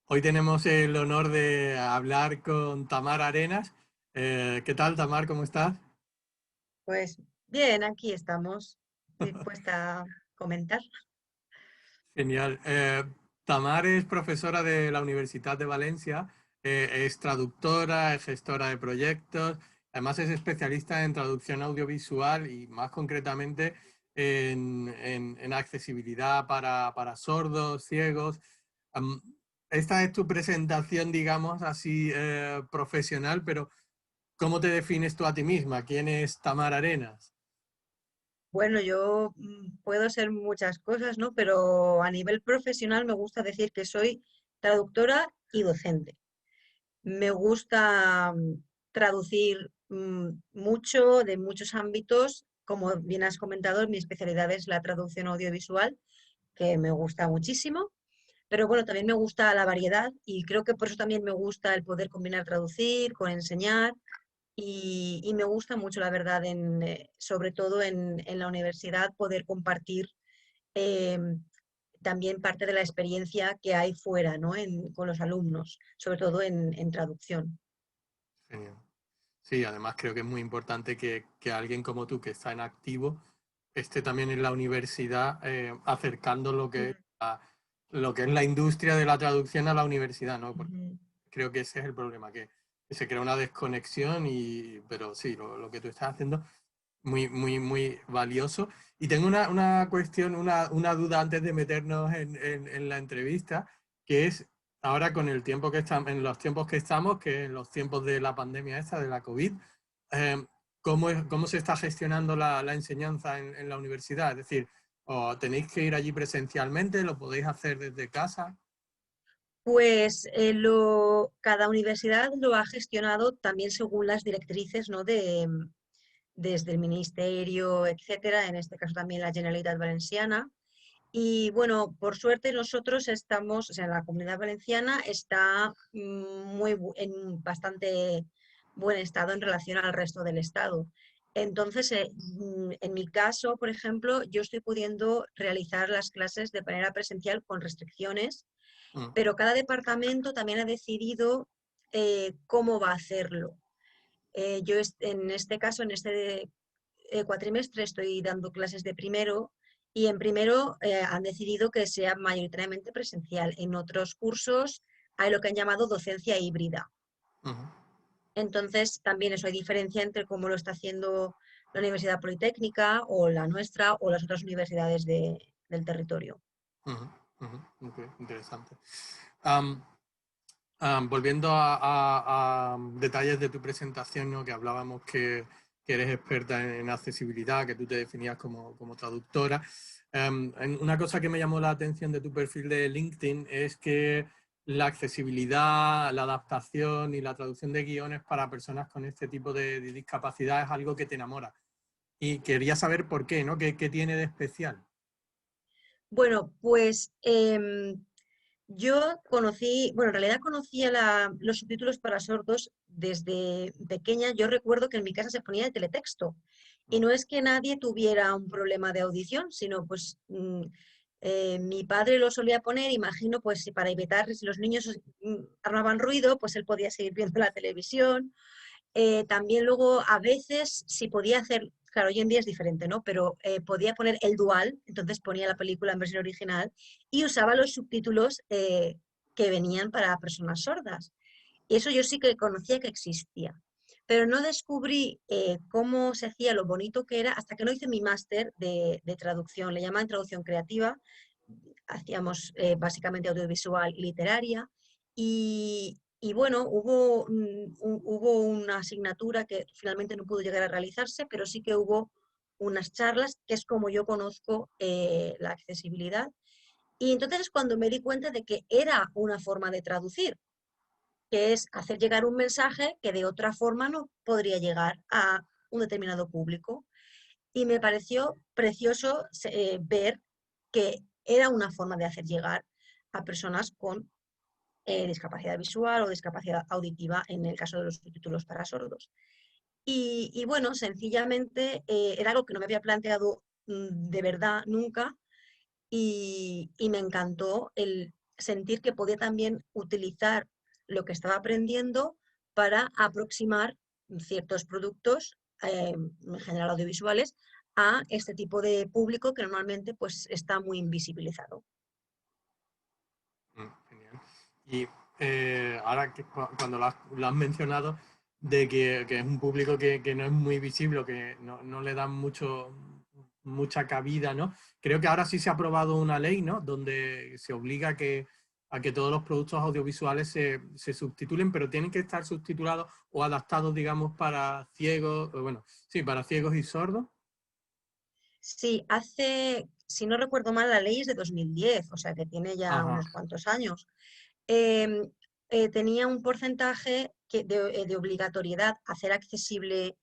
Hoy tenemos el honor de hablar con Tamar Arenas. ¿Qué tal, Tamar? ¿Cómo estás? Pues bien, aquí estamos, dispuesta a comentar. Genial. Tamar es profesora de la Universidad de Valencia, es traductora, es gestora de proyectos, además es especialista en traducción audiovisual y más concretamente en accesibilidad para sordos, ciegos. Am, Esta es tu presentación, digamos, así profesional, pero ¿cómo te defines tú a ti misma? ¿Quién es Tamar Arenas? Bueno, yo puedo ser muchas cosas, ¿no? Pero a nivel profesional me gusta decir que soy traductora y docente. Me gusta traducir mucho de muchos ámbitos. Como bien has comentado, mi especialidad es la traducción audiovisual, que me gusta muchísimo. Pero bueno, también me gusta la variedad y creo que por eso también me gusta el poder combinar traducir con enseñar. Y me gusta mucho, la verdad, sobre todo en la universidad, poder compartir eh, también parte de la experiencia que hay fuera, ¿no? Con los alumnos, sobre todo en traducción. Genial. Sí, además creo que es muy importante que alguien como tú, que está en activo, esté también en la universidad acercando Mm, lo que es la industria de la traducción a la universidad, ¿no? Porque ujú. creo que ese es el problema, que se crea una desconexión, pero sí, lo que tú estás haciendo muy, muy, muy valioso. Y tengo una cuestión, una duda antes de meternos en la entrevista, que es ahora con el tiempo que estamos, en los tiempos que estamos, que en los tiempos de la pandemia esta, de la COVID, ¿cómo se está gestionando la enseñanza en la universidad? Es decir, ¿o tenéis que ir allí presencialmente? ¿Lo podéis hacer desde casa? Pues cada universidad lo ha gestionado también según las directrices, ¿no? Desde el ministerio, etcétera, en este caso también la Generalitat Valenciana. Y bueno, por suerte nosotros estamos, o sea, la Comunidad Valenciana está en bastante buen estado en relación al resto del estado. Entonces, en mi caso, por ejemplo, yo estoy pudiendo realizar las clases de manera presencial con restricciones, Mm, pero cada departamento también ha decidido cómo va a hacerlo. En este caso, en este cuatrimestre estoy dando clases de primero y en primero han decidido que sea mayoritariamente presencial. En otros cursos hay lo que han llamado docencia híbrida. ujú, Entonces, también eso hay diferencia entre cómo lo está haciendo la Universidad Politécnica o la nuestra o las otras universidades del territorio. ujú, ujú. Ok, interesante. Am, Volviendo a detalles de tu presentación, ¿no? Que hablábamos que eres experta en accesibilidad, que tú te definías como traductora. Una cosa que me llamó la atención de tu perfil de LinkedIn es que la accesibilidad, la adaptación y la traducción de guiones para personas con este tipo de discapacidad es algo que te enamora. Y quería saber por qué, ¿no? ¿Qué tiene de especial? Bueno, pues yo conocí, bueno, en realidad conocía los subtítulos para sordos desde pequeña. Yo recuerdo que en mi casa se ponía el teletexto y no es que nadie tuviera un problema de audición, sino pues mi padre lo solía poner, imagino, pues si para evitar si los niños armaban ruido, pues él podía seguir viendo la televisión. También luego a veces si podía hacer, claro, hoy en día es diferente, ¿no? Pero podía poner el dual, entonces ponía la película en versión original y usaba los subtítulos que venían para personas sordas. Y eso yo sí que conocía que existía. Pero no descubrí cómo se hacía, lo bonito que era, hasta que no hice mi máster de traducción, le llaman traducción creativa, hacíamos básicamente audiovisual y literaria, y bueno, hubo una asignatura que finalmente no pudo llegar a realizarse, pero sí que hubo unas charlas, que es como yo conozco la accesibilidad. Y entonces es cuando me di cuenta de que era una forma de traducir, que es hacer llegar un mensaje que de otra forma no podría llegar a un determinado público. Y me pareció precioso ver que era una forma de hacer llegar a personas con discapacidad visual o discapacidad auditiva en el caso de los subtítulos para sordos. Y bueno, sencillamente era algo que no me había planteado de verdad nunca y me encantó sentir que podía también utilizar lo que estaba aprendiendo para aproximar ciertos productos, en general audiovisuales, a este tipo de público que normalmente pues, está muy invisibilizado. Genial. Y ahora que cuando lo has mencionado, de que es un público que no es muy visible, que no le dan mucha cabida, ¿no? Creo que ahora sí se ha aprobado una ley, ¿no? Donde se obliga a que todos los productos audiovisuales se subtitulen, pero tienen que estar subtitulados o adaptados, digamos, para ciegos, bueno, sí, para ciegos y sordos. Sí, si no recuerdo mal, la ley es de 2010, o sea que tiene ya Ajá. unos cuantos años. Em, Tenía un porcentaje de obligatoriedad hacer accesible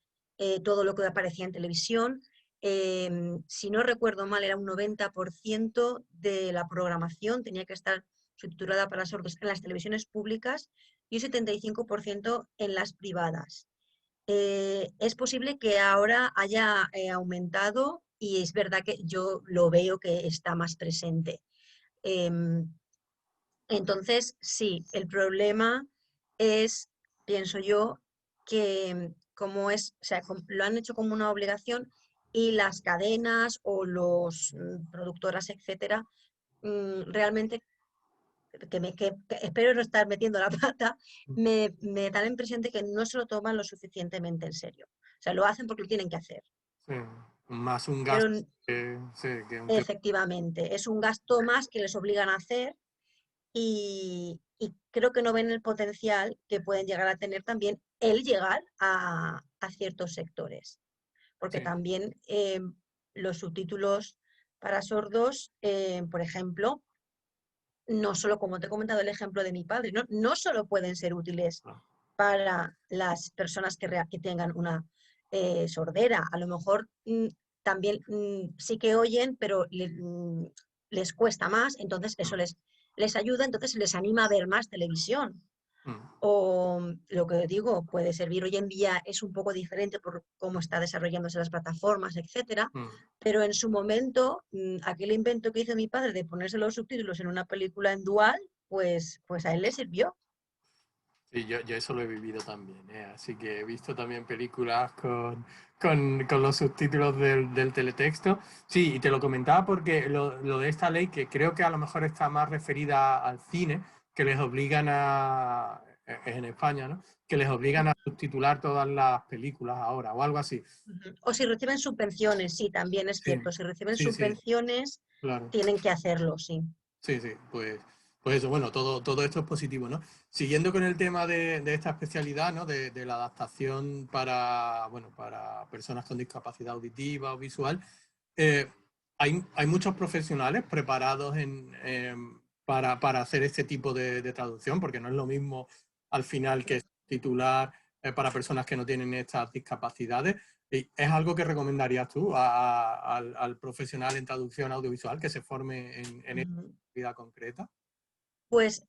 todo lo que aparecía en televisión. Si no recuerdo mal, era un 90% de la programación tenía que estar subtitulada para sordos en las televisiones públicas y un 75% en las privadas. Es posible que ahora haya aumentado y es verdad que yo lo veo que está más presente. Em, entonces, sí, el problema es, pienso yo, que como es, o sea, lo han hecho como una obligación y las cadenas o los productoras, etcétera, realmente que espero no estar metiendo la pata, me da la impresión de que no se lo toman lo suficientemente en serio. O sea, lo hacen porque lo tienen que hacer. Sí, más un Pero gasto sí, que un tema. efectivamente, es un gasto más que les obligan a hacer y creo que no ven el potencial que pueden llegar a tener también el llegar a ciertos sectores. Porque Sí. también los subtítulos para sordos, por ejemplo, no solo, como te he comentado el ejemplo de mi padre, no solo pueden ser útiles Ah, para las personas que tengan una sordera. A lo mejor también sí que oyen, pero les cuesta más, entonces eso mm, les ayuda, entonces les anima a ver más televisión. mm, O lo que digo, puede servir hoy en día, es un poco diferente por cómo está desarrollándose las plataformas, etcétera, mm. pero en su momento, aquel invento que hizo mi padre de ponerse los subtítulos en una película en dual, pues a él le sirvió. Sí, yo eso lo he vivido también, ¿eh? Así que he visto también películas con los subtítulos del teletexto. Sí, y te lo comentaba porque lo de esta ley, que creo que a lo mejor está más referida al cine, que les obligan es en España, ¿no? Que les obligan a subtitular todas las películas ahora, o algo así. Ujú. O si reciben subvenciones, sí, también es Sí, cierto. Si reciben sí, sí, subvenciones, claro. tienen que hacerlo, sí. Sí, sí, pues eso, bueno, todo esto es positivo, ¿no? Siguiendo con el tema de esta especialidad, ¿no? De la adaptación para personas con discapacidad auditiva o visual, eh, hay muchos profesionales preparados para hacer este tipo de traducción, porque no es lo mismo al final que titular para personas que no tienen estas discapacidades. ¿Y es algo que recomendarías tú al profesional en traducción audiovisual que se forme en esta Ujú. actividad concreta? Pues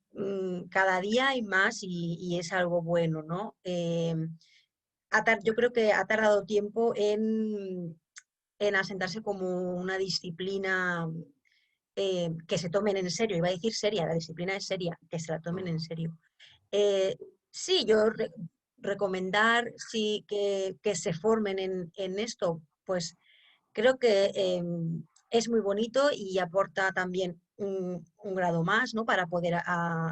cada día hay más y es algo bueno, ¿no? Yo creo que ha tardado tiempo en asentarse como una disciplina que se tomen en serio. Iba a decir seria, la disciplina es seria, que se la tomen en Mm, serio. Eh, sí, yo recomendar sí, que se formen en esto, pues creo que es muy bonito y aporta también un grado más, ¿no? Para poder,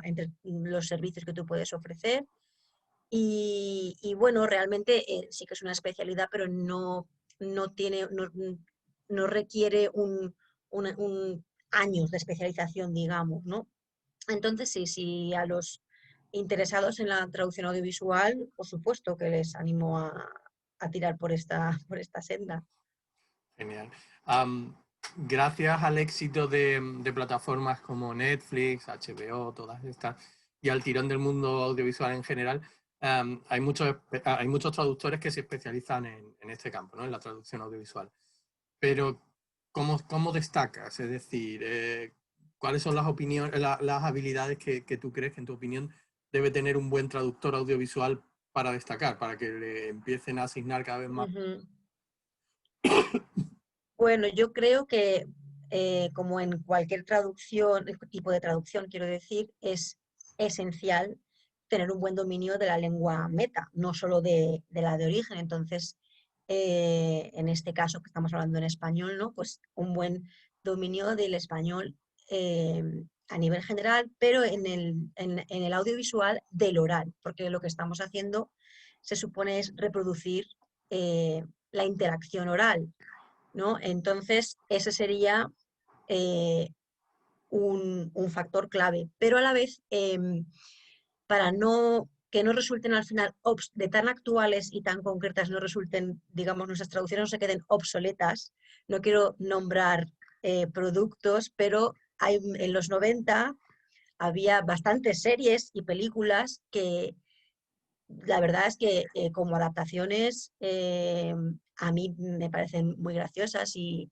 entre los servicios que tú puedes ofrecer. Y bueno, realmente sí que es una especialidad, pero no requiere un años de especialización, digamos, ¿no? Entonces, sí, sí, a los interesados en la traducción audiovisual, por supuesto que les animo a tirar por por esta senda. genial. Am, Gracias al éxito de plataformas como Netflix, HBO, todas estas, y al tirón del mundo audiovisual en general, hay muchos traductores que se especializan en este campo, ¿no? En la traducción audiovisual. Pero, ¿cómo destacas? Es decir, ¿cuáles son las opiniones, las habilidades que tú crees que, en tu opinión, debe tener un buen traductor audiovisual para destacar, para que le empiecen a asignar cada vez más? Ujú. Bueno, yo creo que como en cualquier traducción, tipo de traducción, quiero decir, es esencial tener un buen dominio de la lengua meta, no solo de la de origen. Entonces, en este caso que estamos hablando en español, ¿no? Pues un buen dominio del español a nivel general, pero en el audiovisual del oral, porque lo que estamos haciendo se supone es reproducir la interacción oral, ¿no? Entonces, ese sería eh, un factor clave, pero a la vez, para que no resulten al final de tan actuales y tan concretas, no resulten, digamos, nuestras traducciones no se queden obsoletas. No quiero nombrar productos, pero en los 90 había bastantes series y películas que la verdad es que como adaptaciones a mí me parecen muy graciosas y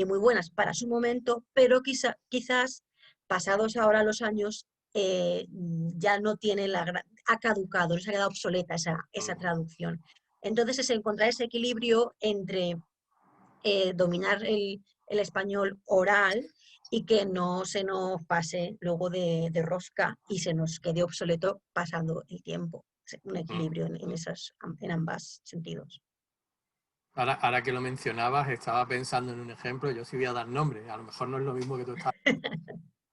muy buenas para su momento, pero quizás pasados ahora los años ya no tiene ha caducado, no se ha quedado obsoleta esa traducción. Entonces es encontrar ese equilibrio entre dominar el español oral y que no se nos pase luego de rosca y se nos quede obsoleto pasando el tiempo. Un equilibrio en ambos sentidos. Ahora que lo mencionabas, estaba pensando en un ejemplo, yo sí voy a dar nombre, a lo mejor no es lo mismo que tú estás,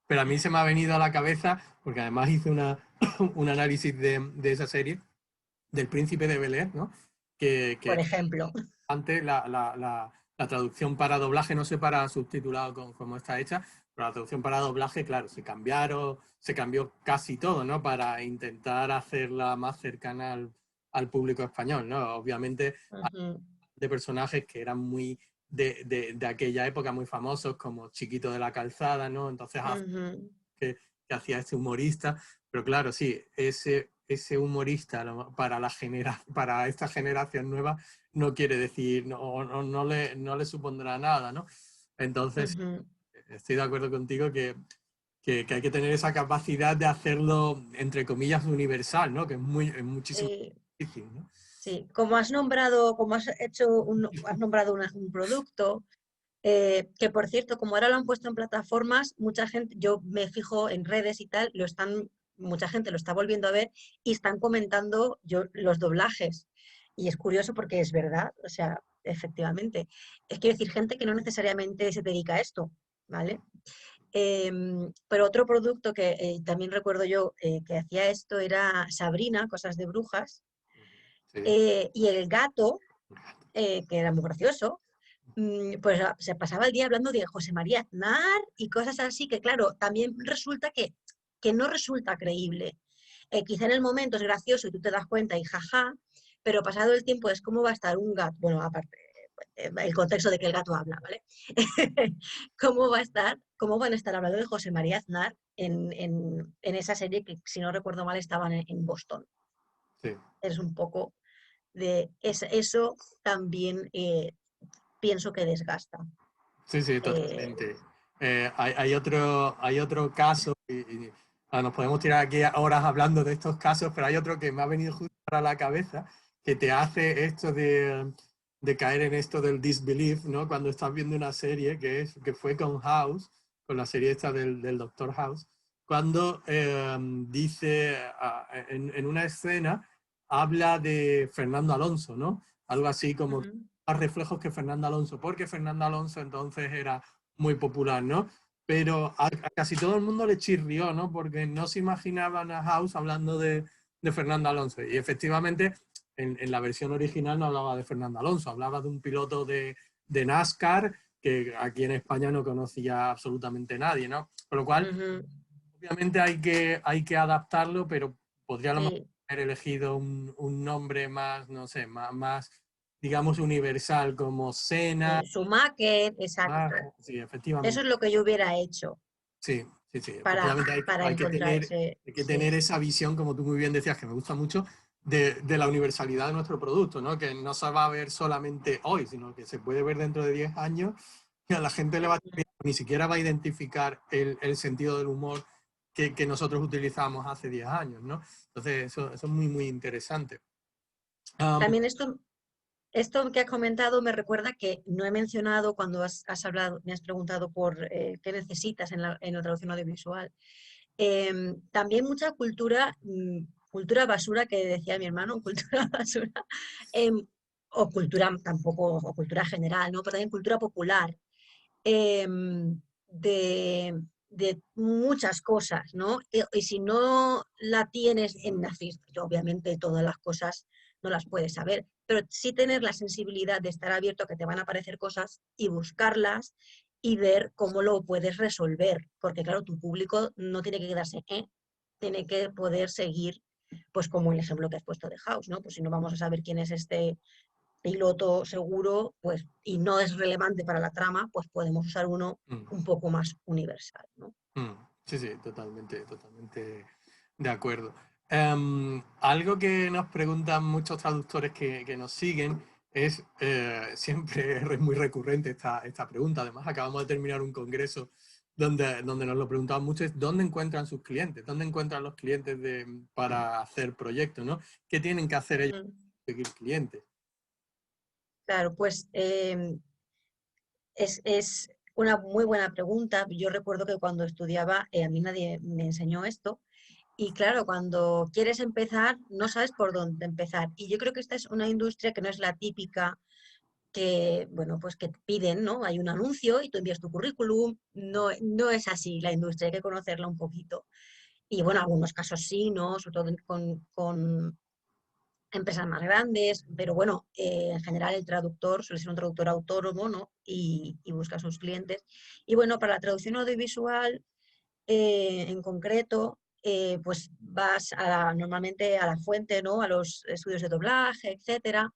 pero a mí se me ha venido a la cabeza, porque además hice un análisis de esa serie, del Príncipe de Bel-Air, ¿no? Por Que ejemplo. antes la traducción para doblaje, no sé para subtitulado como está hecha, pero la traducción para doblaje, claro, se cambió casi todo, ¿no? Para intentar hacerla más cercana al público español, ¿no? Obviamente Uh-huh. de personajes que eran muy de aquella época, muy famosos, como Chiquito de la Calzada, ¿no? Entonces Uh-huh. que hacía ese humorista, pero claro, sí, ese humorista para esta generación nueva no quiere decir, no le supondrá nada, ¿no? Entonces, Uh-huh. estoy de acuerdo contigo que hay que tener esa capacidad de hacerlo, entre comillas, universal, ¿no? Que es muchísimo Sí, difícil, ¿no? sí. Como has nombrado, has nombrado un producto, que por cierto, como ahora lo han puesto en plataformas, mucha gente, yo me fijo en redes y tal, mucha gente lo está volviendo a ver y están comentando los doblajes. Y es curioso porque es verdad, o sea, efectivamente. Es quiero decir, gente que no necesariamente se dedica a esto, ¿vale? Pero otro producto que también recuerdo yo que hacía esto era Sabrina, Cosas de Brujas, Sí. y el gato, que era muy gracioso, pues se pasaba el día hablando de José María Aznar y cosas así que, claro, también resulta que no resulta creíble. Quizá en el momento es gracioso y tú te das cuenta y jaja, pero pasado el tiempo es cómo va a estar un gato, bueno, aparte, el contexto de que el gato habla, ¿vale? Cómo van a estar hablando de José María Aznar en esa serie que, si no recuerdo mal, estaban en Boston. Sí. Es un poco eso también pienso que desgasta. Sí, sí, Eh, totalmente. Hay otro caso, nos podemos tirar aquí horas hablando de estos casos, pero hay otro que me ha venido justo a la cabeza, que te hace esto de caer en esto del disbelief, ¿no? Cuando estás viendo una serie que fue con House, con la serie esta del Doctor House, cuando dice, en una escena, habla de Fernando Alonso, ¿no? Algo así como Ujú. más reflejos que Fernando Alonso, porque Fernando Alonso entonces era muy popular, ¿no? Pero a casi todo el mundo le chirrió, ¿no? Porque no se imaginaban a House hablando de Fernando Alonso. Y efectivamente, en la versión original no hablaba de Fernando Alonso, hablaba de un piloto de NASCAR que aquí en España no conocía absolutamente nadie, ¿no? Con lo cual, Ujú. obviamente hay que adaptarlo, pero podría a lo mejor Sí, haber elegido un nombre más, no sé, más digamos, universal, como Sena. sí, su maquet, Ah, exacto. sí, Eso es efectivamente. lo que yo hubiera hecho Sí, sí, sí. para, Efectivamente para encontrar ese, hay que sí, tener esa visión, como tú muy bien decías, que me gusta mucho, de la universalidad de nuestro producto, ¿no? Que no se va a ver solamente hoy, sino que se puede ver dentro de 10 años y a la gente le va a ni siquiera va a identificar el sentido del humor que nosotros utilizamos hace 10 años, ¿no? Entonces, eso es muy, muy interesante. Um, También esto esto que has comentado me recuerda que no he mencionado cuando has hablado, me has preguntado por qué necesitas en la traducción audiovisual. También mucha cultura, cultura basura que decía mi hermano, cultura basura, em, o cultura tampoco, o cultura general, ¿no? Pero también cultura popular, de, de muchas cosas, ¿no? Y si no la tienes en nacir, obviamente todas las cosas no las puedes saber, pero sí tener la sensibilidad de estar abierto a que te van a aparecer cosas y buscarlas y ver cómo lo puedes resolver, porque claro, tu público no tiene que quedarse, tiene que poder seguir, pues como el ejemplo que has puesto de House, ¿no? Pues si no vamos a saber quién es este piloto seguro, pues, y no es relevante para la trama, pues podemos usar uno Mm, un poco más universal, ¿no? mm. Sí, sí, totalmente, totalmente de acuerdo. Algo que nos preguntan muchos traductores que nos siguen es, siempre es muy recurrente esta pregunta, además acabamos de terminar un congreso donde nos lo preguntaban mucho, es ¿dónde encuentran sus clientes? ¿Dónde encuentran los clientes para hacer proyectos? ¿No? ¿Qué tienen que hacer ellos Mm, para conseguir clientes? claro, pues es una muy buena pregunta. Yo recuerdo que cuando estudiaba, a mí nadie me enseñó esto. Y claro, cuando quieres empezar, no sabes por dónde empezar. Y yo creo que esta es una industria que no es la típica que, bueno, pues que te piden, ¿no? Hay un anuncio y tú envías tu currículum. No, no es así la industria, hay que conocerla un poquito. Y bueno, algunos casos sí, ¿no? Sobre todo con empresas más grandes, pero bueno, en general el traductor suele ser un traductor autónomo, ¿no? Y busca a sus clientes. Y bueno, para la traducción audiovisual, en concreto, pues vas normalmente a la fuente, ¿no? A los estudios de doblaje, etcétera.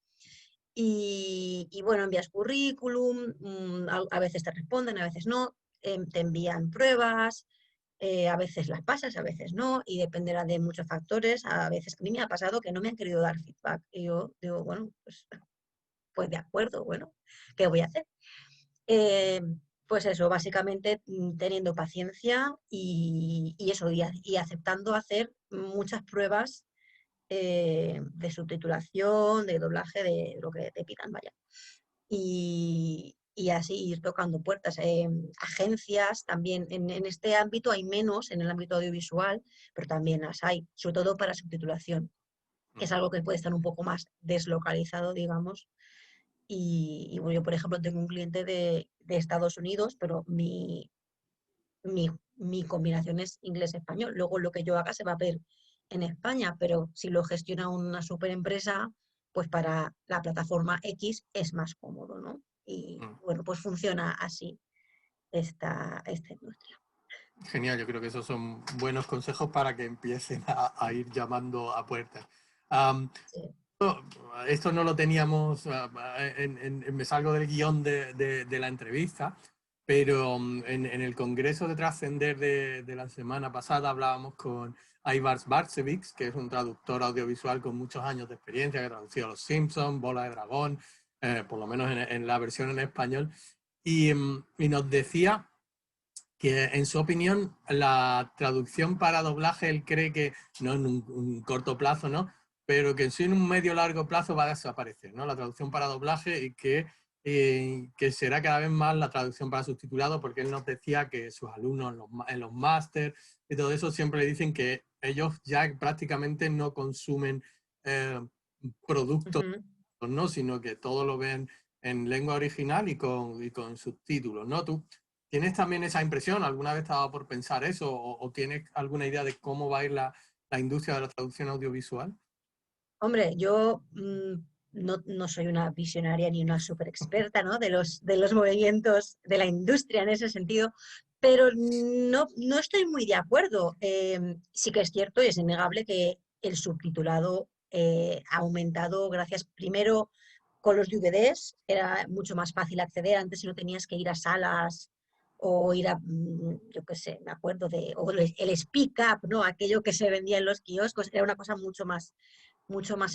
Y bueno, envías currículum, a veces te responden, a veces no, te envían pruebas, a veces las pasas, a veces no, y dependerá de muchos factores. A veces a mí me ha pasado que no me han querido dar feedback. Y yo digo, bueno, pues de acuerdo, bueno, ¿qué voy a hacer? Eh, pues eso, básicamente teniendo paciencia y eso, y aceptando hacer muchas pruebas de subtitulación, de doblaje, de lo que te pidan, vaya. Y así ir tocando puertas. Agencias también, en este ámbito hay menos, en el ámbito audiovisual, pero también las hay, sobre todo para subtitulación, que es Mm, algo que puede estar un poco más deslocalizado, digamos. Y bueno, yo, por ejemplo, tengo un cliente de Estados Unidos, pero mi combinación es inglés-español. Luego lo que yo haga se va a ver en España, pero si lo gestiona una super empresa, pues para la plataforma X es más cómodo, ¿no? Y mm. bueno, pues funciona así esta industria. Genial, yo creo que esos son buenos consejos para que empiecen a ir llamando a puertas. Sí. Esto no lo teníamos, me salgo del guión de la entrevista, pero en el Congreso de Trascender de la semana pasada hablábamos con Aivars Barcevics, que es un traductor audiovisual con muchos años de experiencia, que ha traducido Los Simpsons, Bola de Dragón, por lo menos en la versión en español, y nos decía que en su opinión la traducción para doblaje él cree que no en un corto plazo, ¿no? Pero que sí en un medio largo plazo va a desaparecer, ¿no? La traducción para doblaje y que será cada vez más la traducción para subtitulado, porque él nos decía que sus alumnos en los máster y todo eso siempre le dicen que ellos ya prácticamente no consumen productos, Ujú. ¿no? Sino que todo lo ven en lengua original y con subtítulos, ¿no? ¿Tú tienes también esa impresión? ¿Alguna vez te ha dado por pensar eso? O tienes alguna idea de cómo va a ir la industria de la traducción audiovisual? Hombre, yo no soy una visionaria ni una super experta, ¿no? De los movimientos de la industria en ese sentido, pero no estoy muy de acuerdo. Sí que es cierto y es innegable que el subtitulado ha aumentado gracias primero con los DVDs, era mucho más fácil acceder. Antes si no tenías que ir a salas o ir a, yo qué sé, me acuerdo o el Speak Up, ¿no? Aquello que se vendía en los kioscos, era una cosa mucho más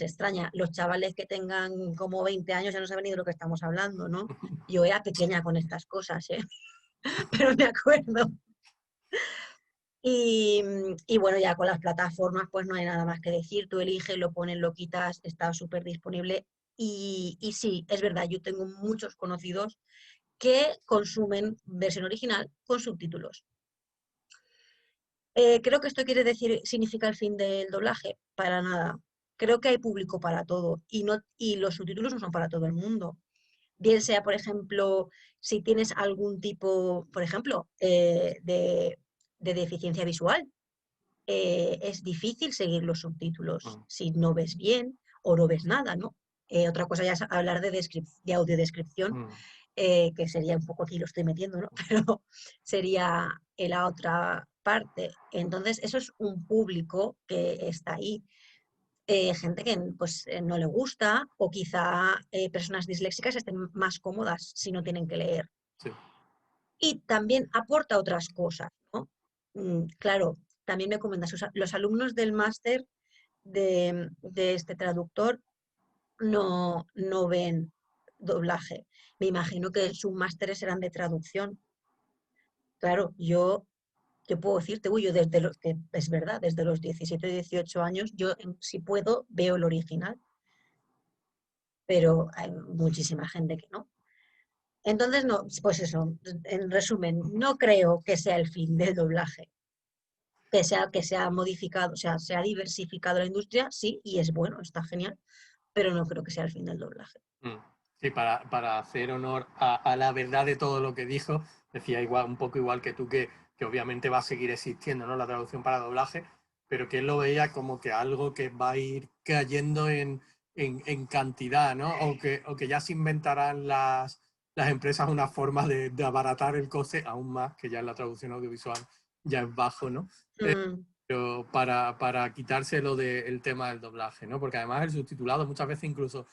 extraña. Los chavales que tengan como 20 años ya no saben ni de lo que estamos hablando, ¿no? Yo era pequeña con estas cosas, ¿eh? Pero me acuerdo. Y bueno, ya con las plataformas pues no hay nada más que decir. Tú eliges, lo pones, lo quitas, está súper disponible. Y sí, es verdad, yo tengo muchos conocidos que consumen versión original con subtítulos. Creo que esto quiere decir, significa el fin del doblaje, para nada. Creo que hay público para todo y los subtítulos no son para todo el mundo. Bien sea, por ejemplo, si tienes algún tipo, por ejemplo, de deficiencia visual, es difícil seguir los subtítulos Mm, si no ves bien o no ves nada, ¿no? Otra cosa ya es hablar de audiodescripción, mm, que sería un poco aquí lo estoy metiendo, ¿no? Pero sería la otra parte. Entonces, eso es un público que está ahí. Gente que pues no le gusta o quizá personas disléxicas estén más cómodas si no tienen que leer. sí. Y también aporta otras cosas, ¿no? Claro, también me comentas, los alumnos del máster de este traductor no ven doblaje. Me imagino que sus másteres eran de traducción. Claro, yo puedo decirte, uy, yo desde los, que es verdad, desde los 17 o 18 años, yo si puedo veo el original, pero hay muchísima gente que no. Entonces, no, pues eso, en resumen, no creo que sea el fin del doblaje, que sea modificado, o sea, se ha diversificado la industria, sí, y es bueno, está genial, pero no creo que sea el fin del doblaje. Mm. Sí, para hacer honor a la verdad de todo lo que dijo, decía igual, un poco igual que tú, que obviamente va a seguir existiendo, ¿no? La traducción para doblaje, pero que él lo veía como que algo que va a ir cayendo en cantidad, ¿no? O que ya se inventarán las empresas una forma de abaratar el coste aún más, que ya en la traducción audiovisual ya es bajo, ¿no? Mm, Pero para quitárselo del tema del doblaje, ¿no? Porque además el subtitulado muchas veces incluso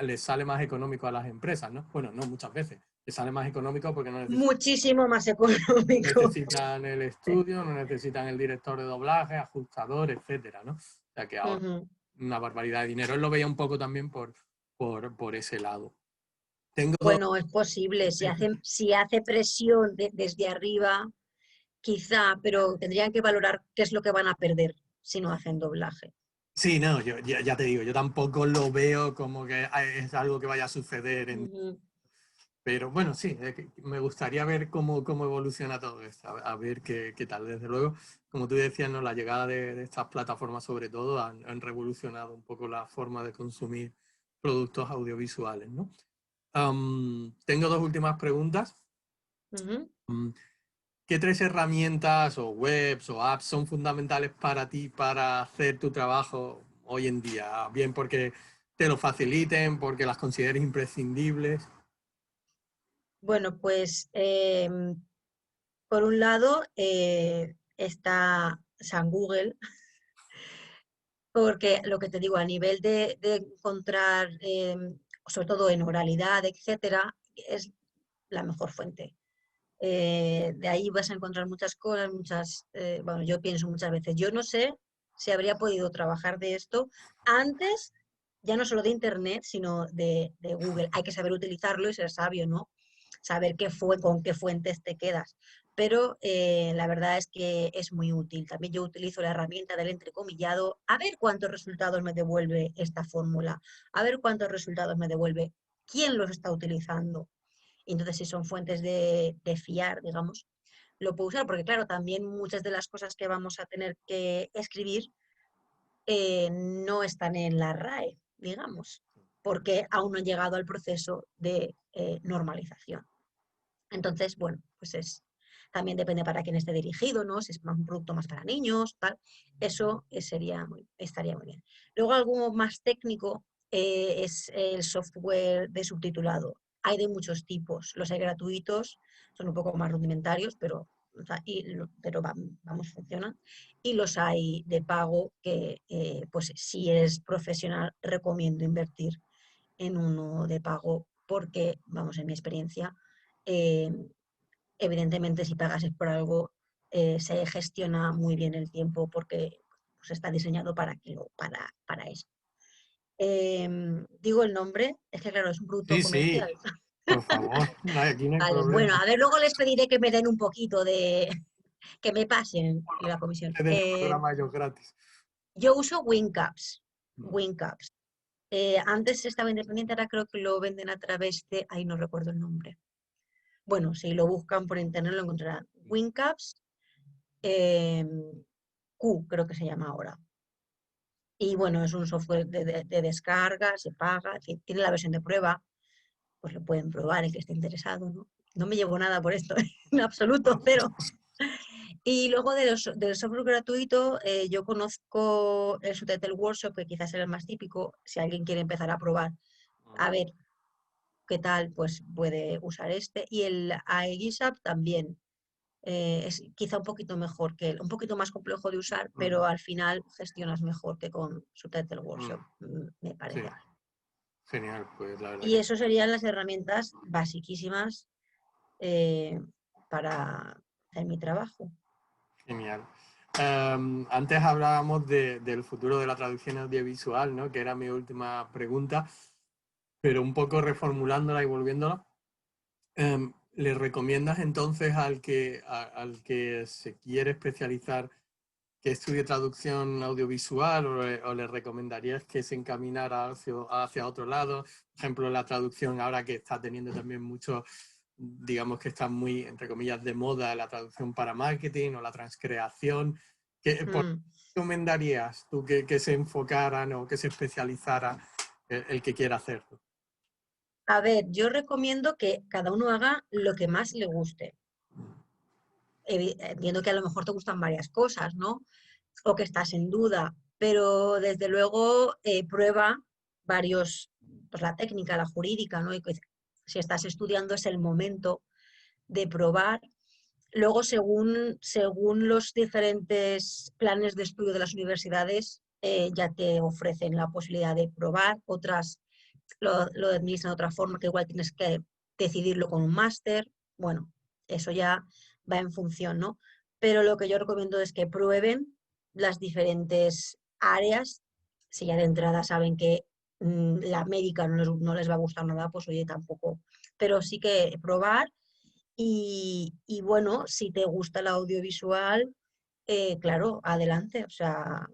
les sale más económico a las empresas, ¿no? Bueno, no muchas veces, les sale más económico porque no muchísimo más económico. necesitan el estudio, no necesitan el director de doblaje, ajustador, etcétera, ¿no? O sea que ahora Ujú. una barbaridad de dinero. Él lo veía un poco también por ese lado. Tengo dos. Bueno, es posible, si hace presión desde arriba, quizá, pero tendrían que valorar qué es lo que van a perder si no hacen doblaje. Sí, no, yo ya te digo, yo tampoco lo veo como que es algo que vaya a suceder Ujú. pero bueno, sí, me gustaría ver cómo evoluciona todo esto, a ver qué tal. Desde luego, como tú decías, ¿no? La llegada de estas plataformas, sobre todo, han revolucionado un poco la forma de consumir productos audiovisuales, ¿no? Tengo dos últimas preguntas. Ujú. Um, ¿Qué tres herramientas o webs o apps son fundamentales para ti para hacer tu trabajo hoy en día? Bien porque te lo faciliten, porque las consideres imprescindibles. Bueno, pues por un lado está San Google, porque lo que te digo, a nivel de encontrar, sobre todo en oralidad, etcétera, es la mejor fuente. De ahí vas a encontrar muchas cosas, bueno, yo pienso muchas veces, yo no sé si habría podido trabajar de esto antes, ya no solo de Internet, sino de Google. Hay que saber utilizarlo y ser sabio, ¿no? Saber con qué fuentes te quedas. Pero la verdad es que es muy útil. También yo utilizo la herramienta del entrecomillado, a ver cuántos resultados me devuelve esta fórmula, a ver cuántos resultados me devuelve, quién los está utilizando. Y entonces, si son fuentes de fiar, digamos, lo puedo usar, porque claro, también muchas de las cosas que vamos a tener que escribir no están en la RAE, digamos, porque aún no han llegado al proceso de normalización. Entonces, bueno, pues también depende para quién esté dirigido, ¿no? Si es un producto más para niños, tal. Eso estaría muy bien. Luego, algo más técnico es el software de subtitulado. Hay de muchos tipos. Los hay gratuitos, son un poco más rudimentarios, pero, o sea, vamos, funcionan. Y los hay de pago que, pues si eres profesional, recomiendo invertir en uno de pago porque, vamos, en mi experiencia, eh, evidentemente si pagas es por algo, se gestiona muy bien el tiempo porque pues, está diseñado para eso. Digo el nombre, es que claro, es un producto Sí, sí, comercial. por favor, aquí no hay Vale, bueno, problema. a ver, luego les pediré que me den un poquito que me pasen la comisión. En el programa ellos gratis. Yo uso WinCaps, WinCaps. Antes estaba independiente, ahora creo que lo venden a través de, ahí no recuerdo el nombre. Bueno, si lo buscan por internet lo encontrarán. WinCaps Q, creo que se llama ahora. Y bueno, es un software de descarga, se paga, en fin, tiene la versión de prueba, pues lo pueden probar el que esté interesado, ¿no? No me llevo nada por esto, en absoluto, cero. Y luego del software gratuito, yo conozco el Subtitle Workshop, que quizás era el más típico, si alguien quiere empezar a probar, a ver qué tal, pues puede usar este. Y el iGitHub también es quizá un poquito mejor un poquito más complejo de usar, pero al final gestionas mejor que con Subtitle Workshop, me Sí, parece a mí. genial, pues la verdad Y que eso serían las herramientas basiquísimas para hacer mi trabajo. genial. Antes hablábamos del futuro de la traducción audiovisual, ¿no? Que era mi última pregunta, pero un poco reformulándola y volviéndola. ¿Le recomiendas entonces al que se quiere especializar que estudie traducción audiovisual o le recomendarías que se encaminara hacia otro lado? Por ejemplo, la traducción ahora que está teniendo también mucho, digamos que está muy, entre comillas, de moda la traducción para marketing o la transcreación. ¿Por qué recomendarías tú que se enfocaran o que se especializara el que quiera hacerlo? A ver, yo recomiendo que cada uno haga lo que más le guste. Entiendo que a lo mejor te gustan varias cosas, ¿no? O que estás en duda, pero desde luego prueba varios, pues la técnica, la jurídica, ¿no? Y que si estás estudiando es el momento de probar. Luego, según los diferentes planes de estudio de las universidades, ya te ofrecen la posibilidad de probar, otras lo administran de otra forma, que igual tienes que decidirlo con un máster. Bueno, eso ya va en función, ¿no? Pero lo que yo recomiendo es que prueben las diferentes áreas. Si ya de entrada saben que la médica no les va a gustar nada, pues oye, tampoco. Pero sí que probar y bueno, si te gusta el audiovisual, claro, adelante. O sea,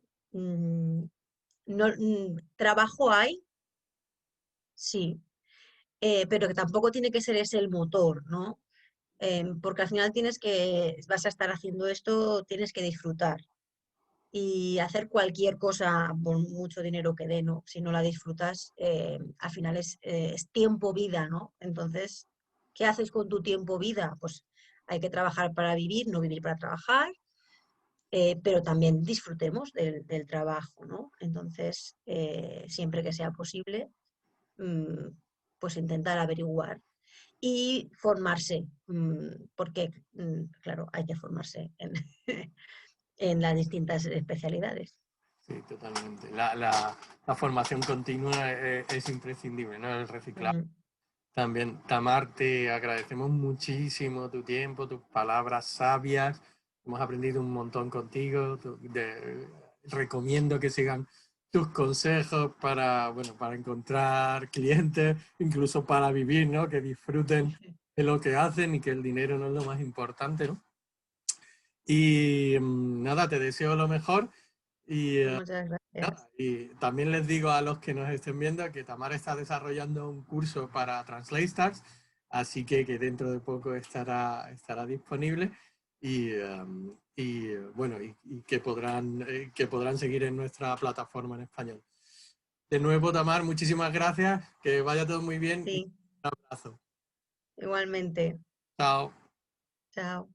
trabajo hay, sí, pero que tampoco tiene que ser ese el motor, ¿no? Porque al final vas a estar haciendo esto, tienes que disfrutar. Y hacer cualquier cosa por mucho dinero que dé, ¿no? Si no la disfrutas, al final es tiempo vida, ¿no? Entonces, ¿qué haces con tu tiempo vida? Pues hay que trabajar para vivir, no vivir para trabajar, pero también disfrutemos del trabajo, ¿no? Entonces, siempre que sea posible, mm, pues intentar averiguar y formarse, porque, claro, hay que formarse en, en las distintas especialidades. Sí, totalmente. La formación continua es imprescindible, ¿no? El reciclaje. Mm. También, Tamar, te agradecemos muchísimo tu tiempo, tus palabras sabias. Hemos aprendido un montón contigo. Recomiendo que sigan tus consejos para, bueno, para encontrar clientes, incluso para vivir, ¿no? Que disfruten de lo que hacen y que el dinero no es lo más importante, ¿no? Y nada, te deseo lo mejor. Y Muchas gracias. y también les digo a los que nos estén viendo que Tamar está desarrollando un curso para Translators, así que dentro de poco estará disponible bueno, y que podrán seguir en nuestra plataforma en español. De nuevo, Tamar, muchísimas gracias, que vaya todo muy bien y Sí, un abrazo. igualmente. Chao. Chao.